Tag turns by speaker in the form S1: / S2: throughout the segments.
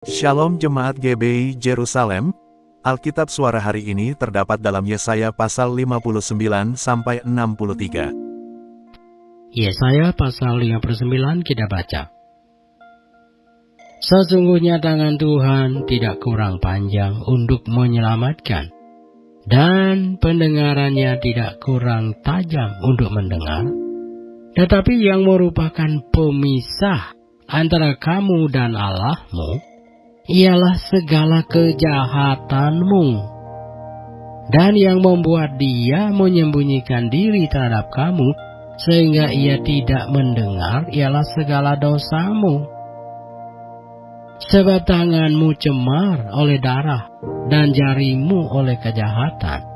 S1: Shalom Jemaat GBI Jerusalem, Alkitab suara hari ini terdapat dalam Yesaya pasal 59-63.
S2: Yesaya pasal 59 kita baca. Sesungguhnya tangan Tuhan tidak kurang panjang untuk menyelamatkan, dan pendengarannya tidak kurang tajam untuk mendengar, tetapi yang merupakan pemisah antara kamu dan Allahmu ialah segala kejahatanmu, dan yang membuat dia menyembunyikan diri terhadap kamu sehingga ia tidak mendengar ialah segala dosamu. Sebab tanganmu cemar oleh darah dan jarimu oleh kejahatan.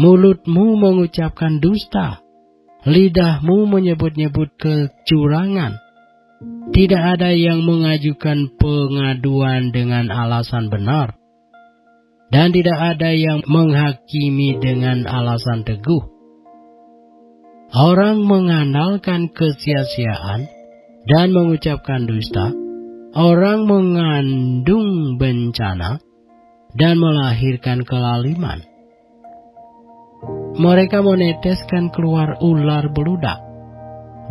S2: Mulutmu mengucapkan dusta, lidahmu menyebut-nyebut kecurangan. Tidak ada yang mengajukan pengaduan dengan alasan benar, dan tidak ada yang menghakimi dengan alasan teguh. Orang mengandalkan kesia-siaan dan mengucapkan dusta. Orang mengandung bencana dan melahirkan kelaliman. Mereka meneteskan keluar ular beludak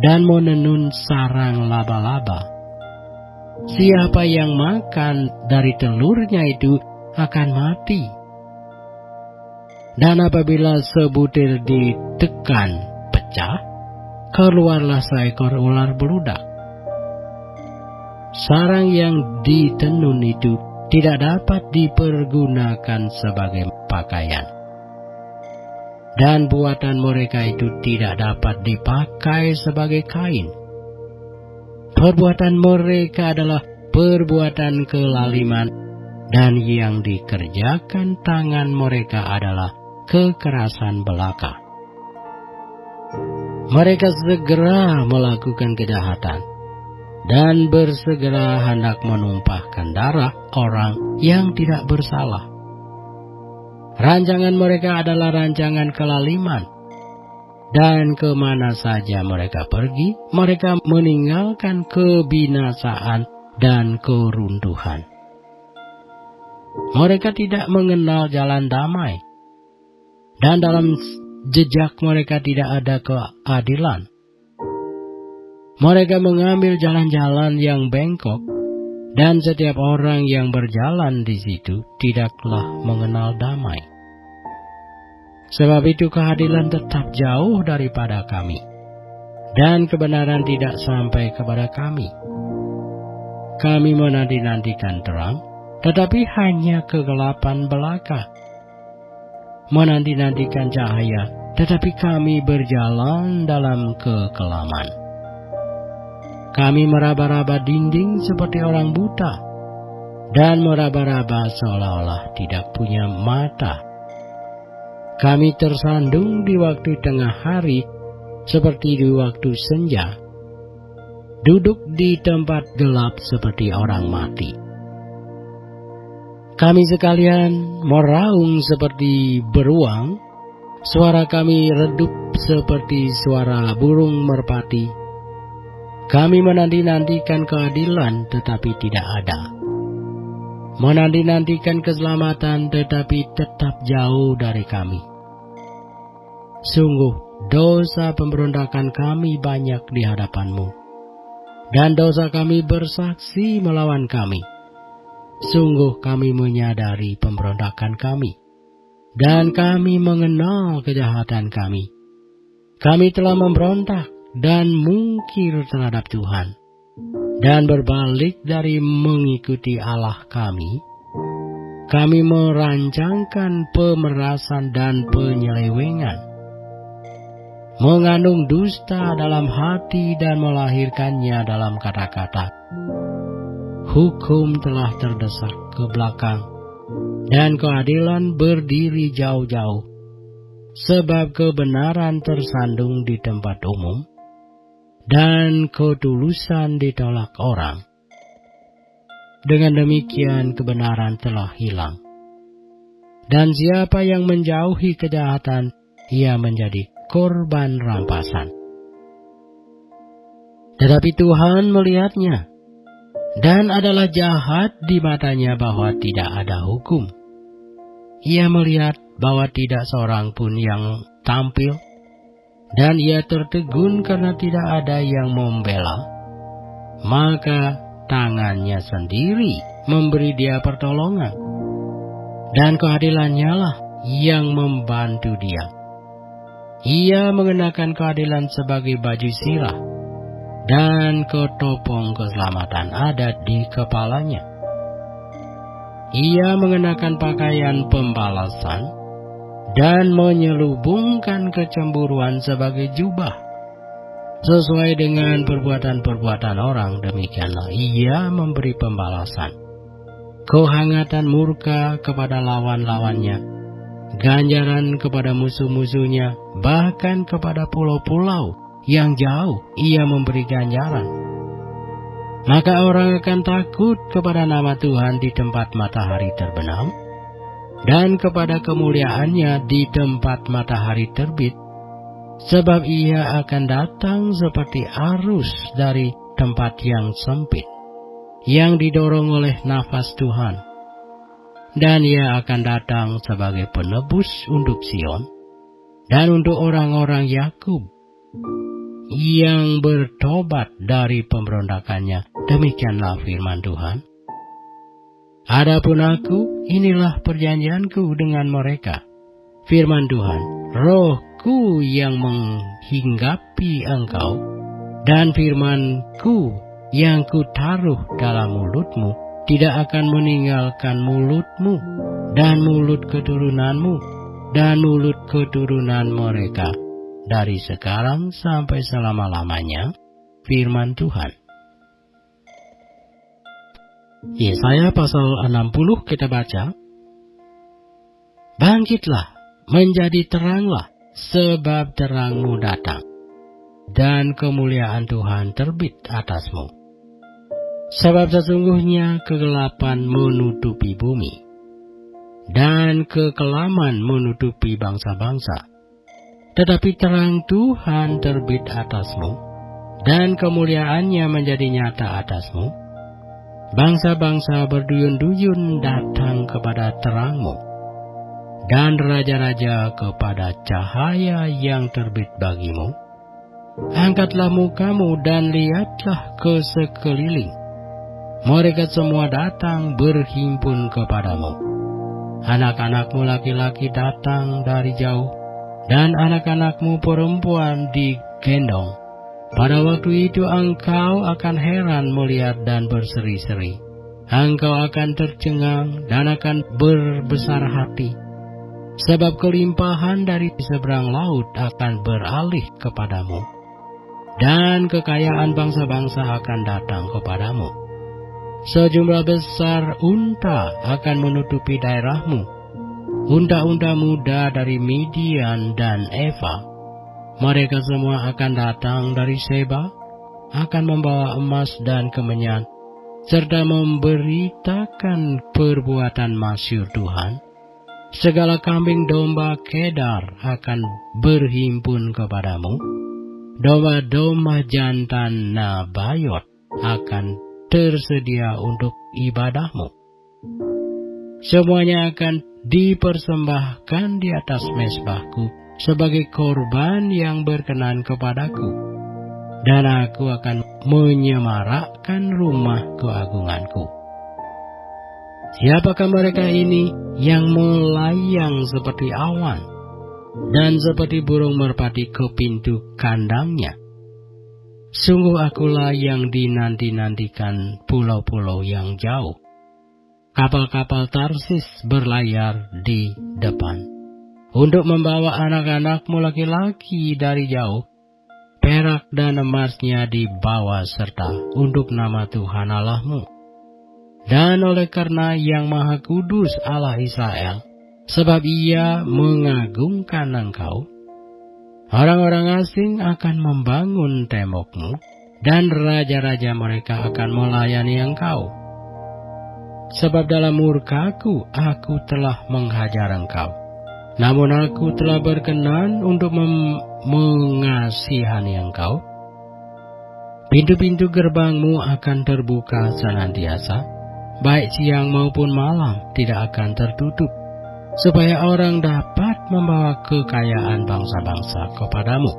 S2: dan menenun sarang laba-laba. Siapa yang makan dari telurnya itu akan mati. Dan apabila sebutir ditekan pecah, keluarlah seekor ular beludak. Sarang yang ditenun itu tidak dapat dipergunakan sebagai pakaian, dan buatan mereka itu tidak dapat dipakai sebagai kain. Perbuatan mereka adalah perbuatan kelaliman, dan yang dikerjakan tangan mereka adalah kekerasan belaka. Mereka segera melakukan kejahatan, dan bersegera hendak menumpahkan darah orang yang tidak bersalah. Rancangan mereka adalah rancangan kelaliman, dan kemana saja mereka pergi, mereka meninggalkan kebinasaan dan keruntuhan. Mereka tidak mengenal jalan damai, dan dalam jejak mereka tidak ada keadilan. Mereka mengambil jalan-jalan yang bengkok, dan setiap orang yang berjalan di situ tidaklah mengenal damai. Sebab itu keadilan tetap jauh daripada kami, dan kebenaran tidak sampai kepada kami. Kami menanti-nantikan terang, tetapi hanya kegelapan belaka. Menanti-nantikan cahaya, tetapi kami berjalan dalam kekelaman. Kami meraba-raba dinding seperti orang buta, dan meraba-raba seolah-olah tidak punya mata. Kami tersandung di waktu tengah hari seperti di waktu senja, duduk di tempat gelap seperti orang mati. Kami sekalian meraung seperti beruang, suara kami redup seperti suara burung merpati. Kami menanti-nantikan keadilan tetapi tidak ada. Menanti-nantikan keselamatan tetapi tetap jauh dari kami. Sungguh dosa pemberontakan kami banyak di hadapan-Mu, dan dosa kami bersaksi melawan kami. Sungguh kami menyadari pemberontakan kami, dan kami mengenal kejahatan kami. Kami telah memberontak dan mungkir terhadap Tuhan, dan berbalik dari mengikuti Allah kami. Kami merancangkan pemerasan dan penyelewengan, mengandung dusta dalam hati dan melahirkannya dalam kata-kata. Hukum telah terdesak ke belakang, dan keadilan berdiri jauh-jauh, sebab kebenaran tersandung di tempat umum, dan ketulusan ditolak orang. Dengan demikian kebenaran telah hilang, dan siapa yang menjauhi kejahatan, ia menjadi korban rampasan. Tetapi Tuhan melihatnya, dan adalah jahat di matanya bahwa tidak ada hukum. Ia melihat bahwa tidak seorang pun yang tampil, dan ia tertegun karena tidak ada yang membela. Maka tangannya sendiri memberi dia pertolongan, dan keadilannya lah yang membantu dia. Ia mengenakan keadilan sebagai baju sirah, dan ketopong keselamatan ada di kepalanya. Ia mengenakan pakaian pembalasan dan menyelubungkan kecemburuan sebagai jubah. Sesuai dengan perbuatan-perbuatan orang, demikianlah ia memberi pembalasan. Kehangatan murka kepada lawan-lawannya, ganjaran kepada musuh-musuhnya, bahkan kepada pulau-pulau yang jauh ia memberi ganjaran. Maka orang akan takut kepada nama Tuhan di tempat matahari terbenam, dan kepada kemuliaannya di tempat matahari terbit, sebab ia akan datang seperti arus dari tempat yang sempit, yang didorong oleh nafas Tuhan. Dan ia akan datang sebagai penebus untuk Sion, dan untuk orang-orang Yakub, yang bertobat dari pemberontakannya. Demikianlah firman Tuhan. Adapun aku, inilah perjanjianku dengan mereka. Firman Tuhan, Rohku yang menghinggapi engkau, dan firmanku yang kutaruh dalam mulutmu tidak akan meninggalkan mulutmu, dan mulut keturunanmu, dan mulut keturunan mereka, dari sekarang sampai selama-lamanya. Firman Tuhan. Yesaya pasal 60 kita baca. Bangkitlah, menjadi teranglah, sebab terangmu datang, dan kemuliaan Tuhan terbit atasmu. Sebab sesungguhnya kegelapan menutupi bumi, dan kekelaman menutupi bangsa-bangsa. Tetapi terang Tuhan terbit atasmu, dan kemuliaannya menjadi nyata atasmu. Bangsa-bangsa berduyun-duyun datang kepada terangmu, dan raja-raja kepada cahaya yang terbit bagimu. Angkatlah mukamu dan lihatlah ke sekeliling. Mereka semua datang berhimpun kepadamu. Anak-anakmu laki-laki datang dari jauh, dan anak-anakmu perempuan digendong. Pada waktu itu engkau akan heran melihat dan berseri-seri. Engkau akan tercengang dan akan berbesar hati. Sebab kelimpahan dari seberang laut akan beralih kepadamu, dan kekayaan bangsa-bangsa akan datang kepadamu. Sejumlah besar unta akan menutupi daerahmu, unta-unta muda dari Midian dan Eva. Mereka semua akan datang dari Seba, akan membawa emas dan kemenyan, serta memberitakan perbuatan masyhur Tuhan. Segala kambing domba Kedar akan berhimpun kepadamu. Domba-domba jantan Nabayot akan tersedia untuk ibadahmu. Semuanya akan dipersembahkan di atas mezbahku sebagai korban yang berkenan kepadaku, dan aku akan menyemarakkan rumah keagunganku. Siapakah mereka ini yang melayang seperti awan, dan seperti burung merpati ke pintu kandangnya? Sungguh akulah yang dinanti-nantikan pulau-pulau yang jauh. Kapal-kapal Tarsis berlayar di depan, untuk membawa anak-anakmu laki-laki dari jauh. Perak dan emasnya dibawa serta untuk nama Tuhan Allahmu. Dan oleh karena Yang Maha Kudus Allah Israel, sebab ia mengagungkan engkau, orang-orang asing akan membangun tembokmu, dan raja-raja mereka akan melayani engkau. Sebab dalam murkaku aku telah menghajar engkau, namun aku telah berkenan untuk mengasihani engkau. Pintu-pintu gerbangmu akan terbuka senantiasa, baik siang maupun malam tidak akan tertutup, supaya orang dapat membawa kekayaan bangsa-bangsa kepadamu.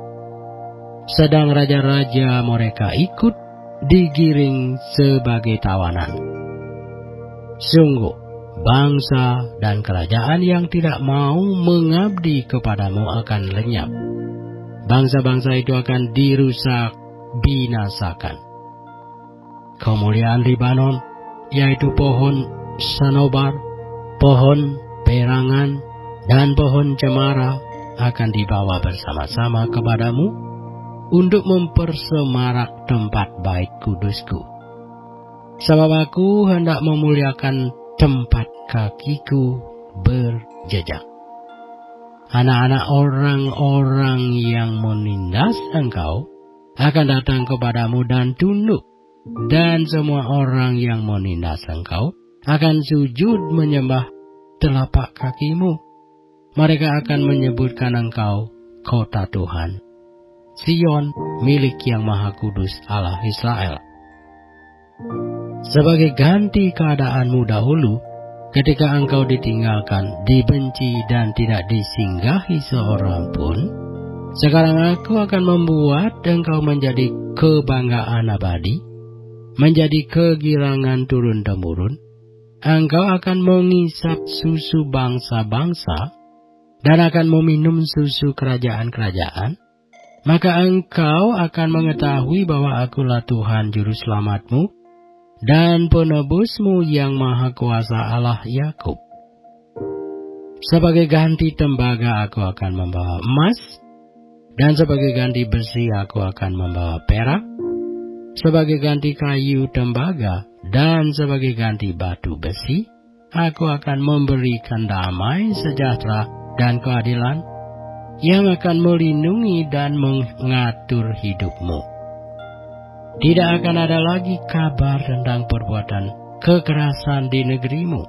S2: Sedang raja-raja mereka ikut digiring sebagai tawanan. Sungguh, bangsa dan kerajaan yang tidak mau mengabdi kepadamu akan lenyap. Bangsa-bangsa itu akan dirusak, binasakan. Kemuliaan Libanon, yaitu pohon sanobar, pohon perangan, dan pohon cemara akan dibawa bersama-sama kepadamu untuk mempersemarak tempat bait kudusku. Sebab aku hendak memuliakan tempat kakiku berjejak. Anak-anak orang-orang yang menindas engkau akan datang kepadamu dan tunduk, dan semua orang yang menindas engkau akan sujud menyembah telapak kakimu. Mereka akan menyebutkan engkau kota Tuhan, Sion, milik yang Maha Kudus Allah Israel. Sebagai ganti keadaanmu dahulu, ketika engkau ditinggalkan, dibenci, dan tidak disinggahi seorang pun, sekarang aku akan membuat engkau menjadi kebanggaan abadi, menjadi kegirangan turun-temurun. Engkau akan mengisap susu bangsa-bangsa dan akan meminum susu kerajaan-kerajaan. Maka engkau akan mengetahui bahwa akulah Tuhan Juru Selamatmu dan penebusmu yang Maha Kuasa Allah Yakub. Sebagai ganti tembaga aku akan membawa emas, dan sebagai ganti besi aku akan membawa perak, sebagai ganti kayu tembaga, dan sebagai ganti batu besi, aku akan memberikan damai, sejahtera, dan keadilan yang akan melindungi dan mengatur hidupmu. Tidak akan ada lagi kabar tentang perbuatan kekerasan di negerimu,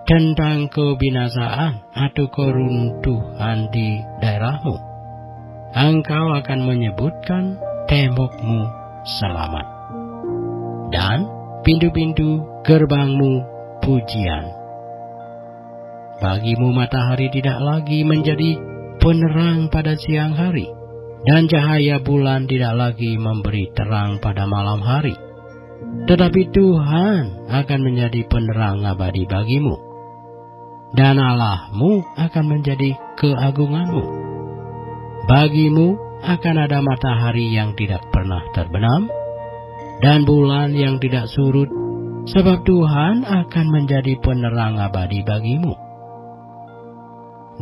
S2: tentang kebinasaan atau keruntuhan di daerahmu. Engkau akan menyebutkan tembokmu selamat, dan pintu-pintu gerbangmu pujian. Bagimu matahari tidak lagi menjadi penerang pada siang hari, dan cahaya bulan tidak lagi memberi terang pada malam hari. Tetapi Tuhan akan menjadi penerang abadi bagimu, dan Allahmu akan menjadi keagunganmu. Bagimu akan ada matahari yang tidak pernah terbenam, dan bulan yang tidak surut, sebab Tuhan akan menjadi penerang abadi bagimu.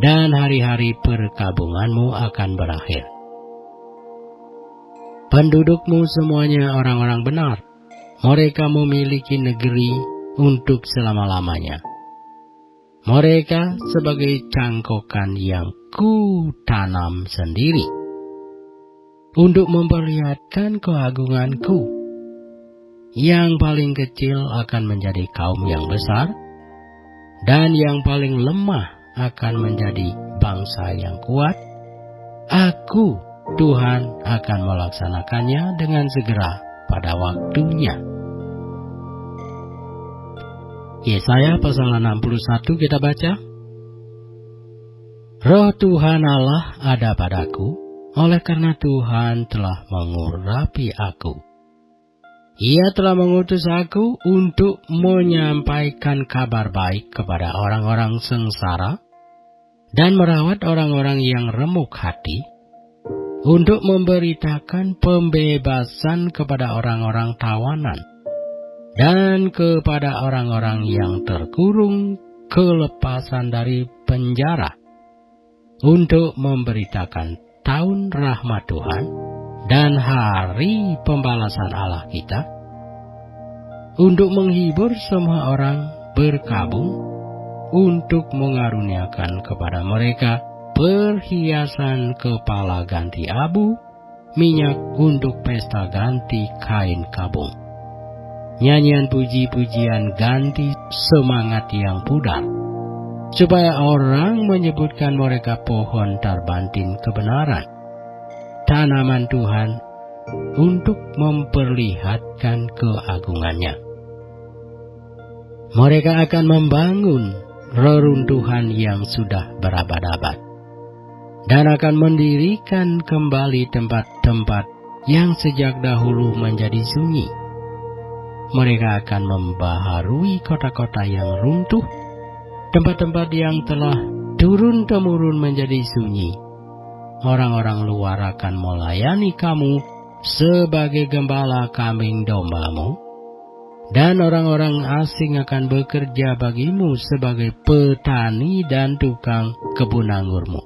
S2: Dan hari-hari perkabunganmu akan berakhir. Pendudukmu semuanya orang-orang benar. Mereka memiliki negeri untuk selama-lamanya. Mereka sebagai cangkokan yang kutanam sendiri, untuk memperlihatkan keagunganku. Yang paling kecil akan menjadi kaum yang besar, dan yang paling lemah akan menjadi bangsa yang kuat. Aku, Tuhan, akan melaksanakannya dengan segera pada waktunya. Yesaya pasal 61 kita baca. Roh Tuhan Allah ada padaku, oleh karena Tuhan telah mengurapi aku. Ia telah mengutus aku untuk menyampaikan kabar baik kepada orang-orang sengsara dan merawat orang-orang yang remuk hati, untuk memberitakan pembebasan kepada orang-orang tawanan dan kepada orang-orang yang terkurung kelepasan dari penjara, untuk memberitakan tahun rahmat Tuhan dan hari pembalasan Allah kita, untuk menghibur semua orang berkabung, untuk mengaruniakan kepada mereka perhiasan kepala ganti abu, minyak untuk pesta ganti kain kabung, nyanyian puji-pujian ganti semangat yang pudar, supaya orang menyebutkan mereka pohon tarbantin kebenaran, tanaman Tuhan untuk memperlihatkan keagungannya. Mereka akan membangun reruntuhan yang sudah berabad-abad dan akan mendirikan kembali tempat-tempat yang sejak dahulu menjadi sunyi. Mereka akan membaharui kota-kota yang runtuh, tempat-tempat yang telah turun-temurun menjadi sunyi. Orang-orang luar akan melayani kamu sebagai gembala kambing dombamu, dan orang-orang asing akan bekerja bagimu sebagai petani dan tukang kebun anggurmu.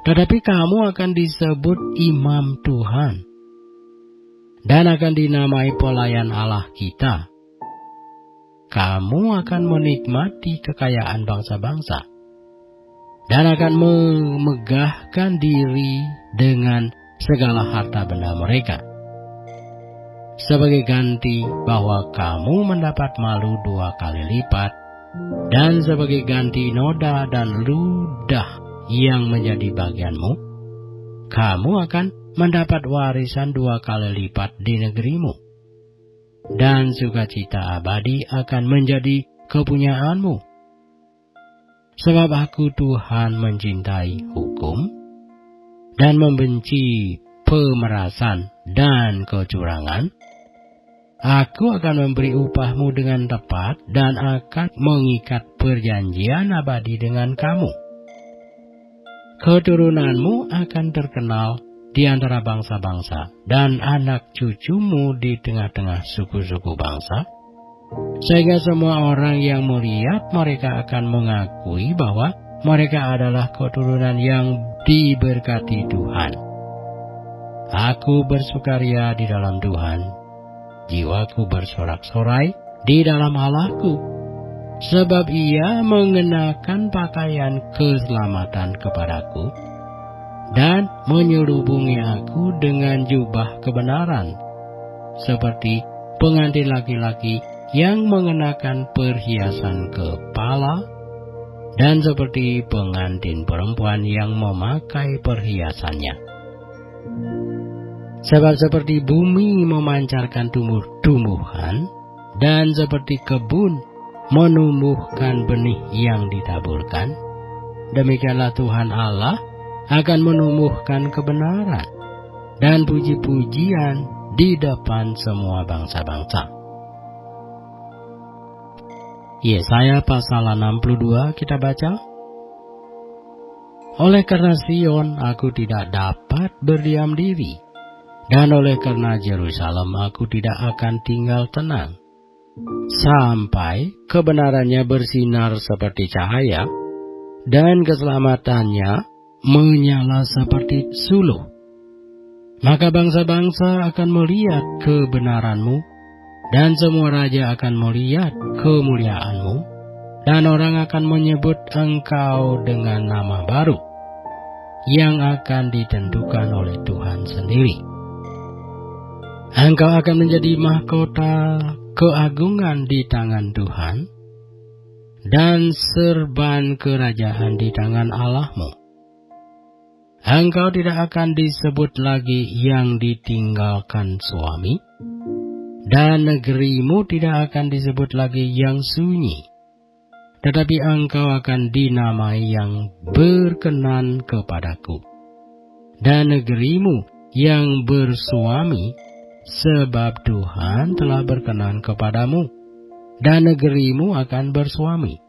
S2: Tetapi kamu akan disebut imam Tuhan, dan akan dinamai pelayan Allah kita. Kamu akan menikmati kekayaan bangsa-bangsa, dan akan memegahkan diri dengan segala harta benda mereka. Sebagai ganti bahwa kamu mendapat malu 2 kali lipat, dan sebagai ganti noda dan ludah yang menjadi bagianmu, kamu akan mendapat warisan 2 kali lipat di negerimu, dan sukacita abadi akan menjadi kepunyaanmu. Sebab aku Tuhan mencintai hukum dan membenci pemerasan dan kecurangan. Aku akan memberi upahmu dengan tepat dan akan mengikat perjanjian abadi dengan kamu. Keturunanmu akan terkenal di antara bangsa-bangsa, dan anak cucumu di tengah-tengah suku-suku bangsa, sehingga semua orang yang melihat mereka akan mengakui bahwa mereka adalah keturunan yang diberkati Tuhan. Aku bersukaria di dalam Tuhan, jiwaku bersorak-sorai di dalam Allahku, sebab Ia mengenakan pakaian keselamatan kepadaku dan menyelubungi aku dengan jubah kebenaran, seperti pengantin laki-laki yang mengenakan perhiasan kepala, dan seperti pengantin perempuan yang memakai perhiasannya. Sebab seperti bumi memancarkan tumbuh-tumbuhan, dan seperti kebun menumbuhkan benih yang ditaburkan, demikianlah Tuhan Allah akan menumbuhkan kebenaran dan puji-pujian di depan semua bangsa-bangsa. Yesaya pasal 62 kita baca. Oleh karena Sion aku tidak dapat berdiam diri, dan oleh karena Yerusalem aku tidak akan tinggal tenang, sampai kebenarannya bersinar seperti cahaya, dan keselamatannya menyala seperti suluh. Maka bangsa-bangsa akan melihat kebenaranmu, dan semua raja akan melihat kemuliaanmu, dan orang akan menyebut engkau dengan nama baru, yang akan ditentukan oleh Tuhan sendiri. Engkau akan menjadi mahkota keagungan di tangan Tuhan, dan serban kerajaan di tangan Allahmu. Engkau tidak akan disebut lagi yang ditinggalkan suami, dan negerimu tidak akan disebut lagi yang sunyi, tetapi engkau akan dinamai yang berkenan kepadaku, dan negerimu yang bersuami, sebab Tuhan telah berkenan kepadamu, dan negerimu akan bersuami.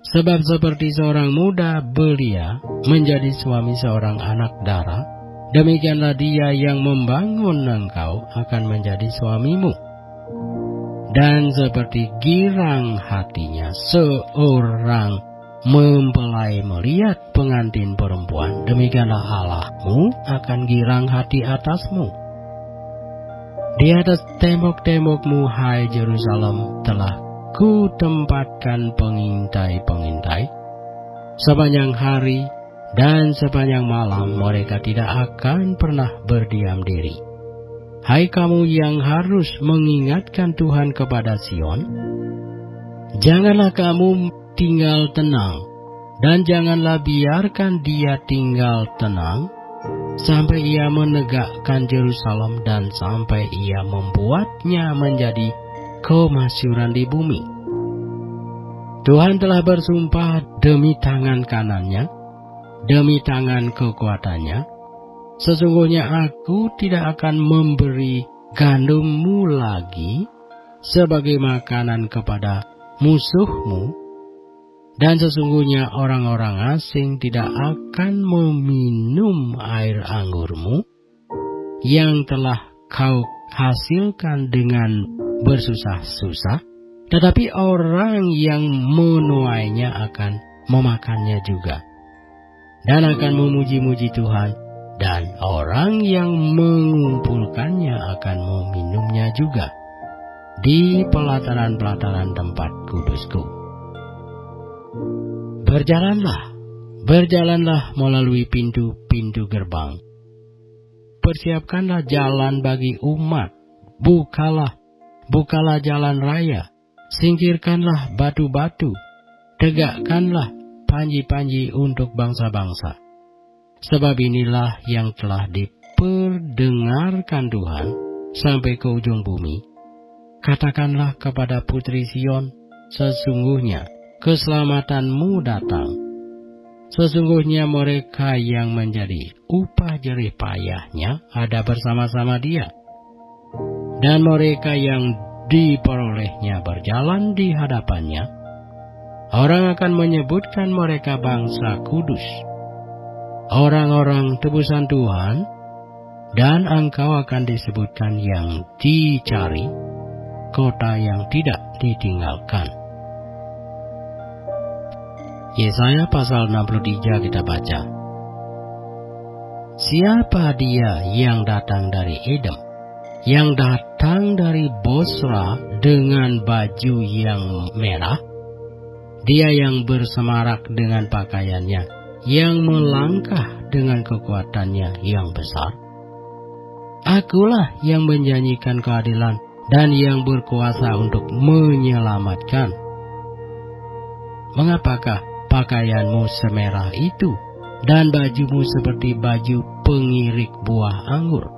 S2: Sebab seperti seorang muda belia menjadi suami seorang anak dara, demikianlah dia yang membangun engkau akan menjadi suamimu. Dan seperti girang hatinya seorang mempelai melihat pengantin perempuan, demikianlah Allahmu akan girang hati atasmu. Di atas tembok-tembokmu, hai Yerusalem, telah ku tempatkan pengintai-pengintai. Sepanjang hari dan sepanjang malam mereka tidak akan pernah berdiam diri. Hai kamu yang harus mengingatkan Tuhan kepada Sion, janganlah kamu tinggal tenang, dan janganlah biarkan dia tinggal tenang, sampai ia menegakkan Yerusalem dan sampai ia membuatnya menjadi kemasyhuran di bumi. Tuhan telah bersumpah demi tangan kanannya, demi tangan kekuatannya, sesungguhnya aku tidak akan memberi gandummu lagi sebagai makanan kepada musuhmu, dan sesungguhnya orang-orang asing tidak akan meminum air anggurmu yang telah kau hasilkan dengan bersusah-susah, tetapi orang yang menuainya akan memakannya juga, dan akan memuji-muji Tuhan, dan orang yang mengumpulkannya akan meminumnya juga di pelataran-pelataran tempat kudusku. Berjalanlah melalui pintu-pintu gerbang. Persiapkanlah jalan bagi umat, bukalah jalan raya. Singkirkanlah batu-batu, tegakkanlah panji-panji untuk bangsa-bangsa. Sebab inilah yang telah diperdengarkan Tuhan sampai ke ujung bumi. Katakanlah kepada putri Sion, sesungguhnya keselamatanmu datang. Sesungguhnya mereka yang menjadi upah jerih payahnya ada bersama-sama dia. Dan mereka yang diperolehnya berjalan di hadapannya, orang akan menyebutkan mereka bangsa kudus, orang-orang tebusan Tuhan, dan engkau akan disebutkan yang dicari, kota yang tidak ditinggalkan. Yesaya pasal 63 kita baca. Siapa dia yang datang dari Edom, yang datang dari Bosra dengan baju yang merah? Dia yang bersemarak dengan pakaiannya, yang melangkah dengan kekuatannya yang besar. Akulah yang menjanjikan keadilan dan yang berkuasa untuk menyelamatkan. Mengapakah pakaianmu semerah itu dan bajumu seperti baju pengirik buah anggur?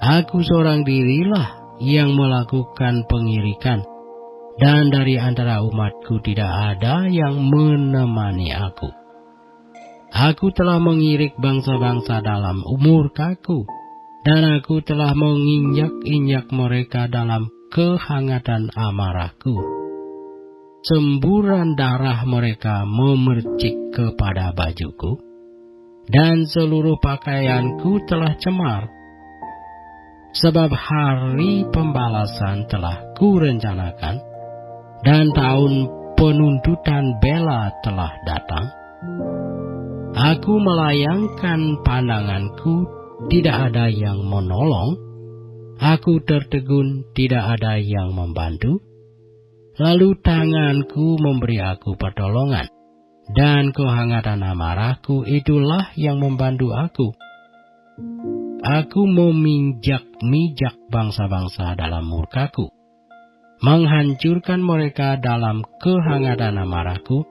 S2: Aku seorang dirilah yang melakukan pengirikan, dan dari antara umatku tidak ada yang menemani aku. Aku telah mengirik bangsa-bangsa dalam murkaku, dan aku telah menginjak-injak mereka dalam kehangatan amarahku. Semburan darah mereka memercik kepada bajuku, dan seluruh pakaianku telah cemar. Sebab hari pembalasan telah kurencanakan, dan tahun penuntutan bela telah datang. Aku melayangkan pandanganku, tidak ada yang menolong. Aku tertegun, tidak ada yang membantu. Lalu tanganku memberi aku pertolongan, dan kehangatan amarahku itulah yang membantu aku. Aku meminjak-mijak bangsa-bangsa dalam murkaku, menghancurkan mereka dalam kehangatan amarahku,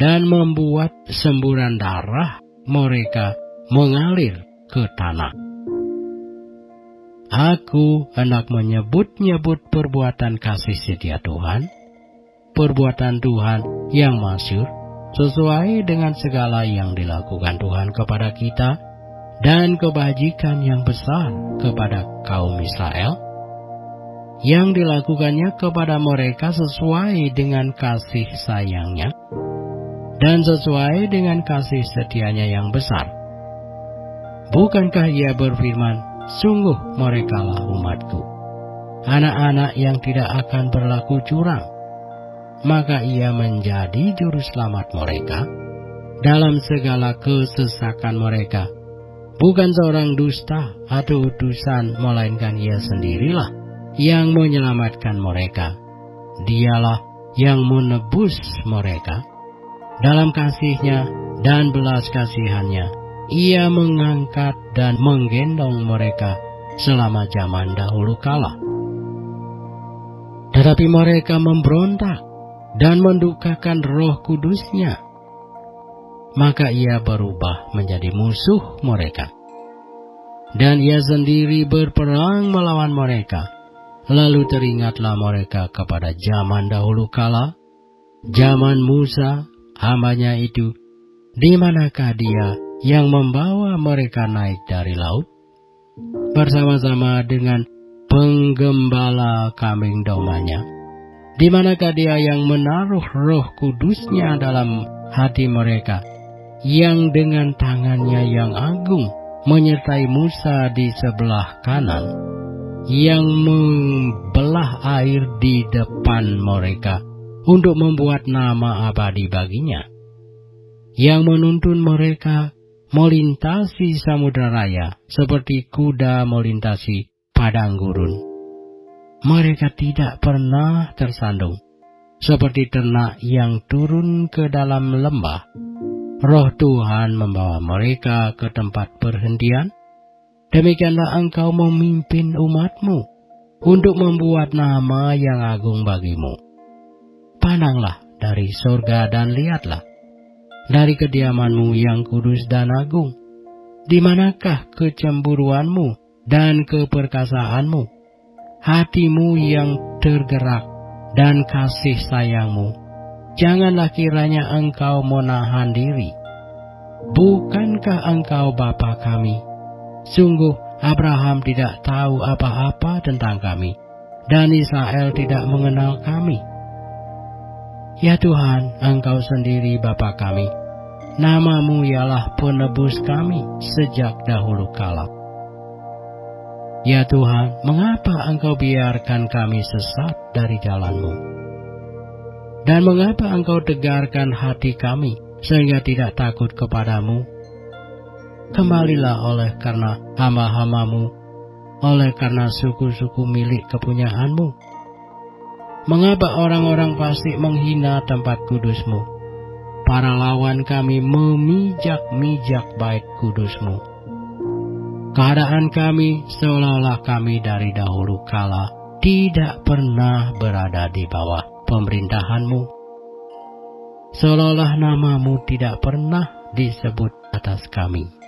S2: dan membuat semburan darah mereka mengalir ke tanah. Aku hendak menyebut-nyebut perbuatan kasih setia Tuhan, perbuatan Tuhan yang masyhur, sesuai dengan segala yang dilakukan Tuhan kepada kita, dan kebajikan yang besar kepada kaum Israel, yang dilakukannya kepada mereka sesuai dengan kasih sayangnya, dan sesuai dengan kasih setianya yang besar. Bukankah ia berfirman, sungguh merekalah umatku, anak-anak yang tidak akan berlaku curang. Maka ia menjadi juru selamat mereka dalam segala kesesakan mereka. Bukan seorang dusta atau utusan, melainkan ia sendirilah yang menyelamatkan mereka. Dialah yang menebus mereka. Dalam kasih-Nya dan belas kasihan-Nya, ia mengangkat dan menggendong mereka selama zaman dahulu kala. Tetapi mereka memberontak dan mendukakan Roh Kudus-Nya. maka ia berubah menjadi musuh mereka. Dan ia sendiri berperang melawan mereka. Lalu teringatlah mereka kepada zaman dahulu kala, zaman Musa, hambanya itu, di manakah dia yang membawa mereka naik dari laut? Bersama-sama dengan penggembala kambing dombanya. Di manakah dia yang menaruh Roh Kudusnya dalam hati mereka, yang dengan tangannya yang agung menyertai Musa di sebelah kanan, yang membelah air di depan mereka untuk membuat nama abadi baginya, yang menuntun mereka melintasi samudera raya seperti kuda melintasi padang gurun. Mereka tidak pernah tersandung seperti ternak yang turun ke dalam lembah. Roh Tuhan membawa mereka ke tempat perhentian. Demikianlah engkau memimpin umatmu untuk membuat nama yang agung bagimu. Pandanglah dari surga dan lihatlah dari kediamanmu yang kudus dan agung. Di manakah kecemburuanmu dan keperkasaanmu, hatimu yang tergerak dan kasih sayangmu? Janganlah kiranya engkau menahan diri. Bukankah engkau Bapa kami? Sungguh Abraham tidak tahu apa-apa tentang kami, dan Israel tidak mengenal kami. Ya Tuhan, Engkau sendiri Bapa kami. Namamu ialah penebus kami sejak dahulu kala. Ya Tuhan, mengapa Engkau biarkan kami sesat dari jalan-Mu? Dan mengapa Engkau tegarkan hati kami sehingga tidak takut kepadamu? Kembalilah oleh karena hamba-hamba-Mu, oleh karena suku-suku milik kepunyaan-Mu. Mengapa orang-orang fasik menghina tempat kudus-Mu? Para lawan kami memijak-mijak bait kudus-Mu. Keadaan kami seolah-olah kami dari dahulu kala tidak pernah berada di bawah pemerintahan-Mu. Seolah-olah nama-Mu tidak pernah disebut atas kami.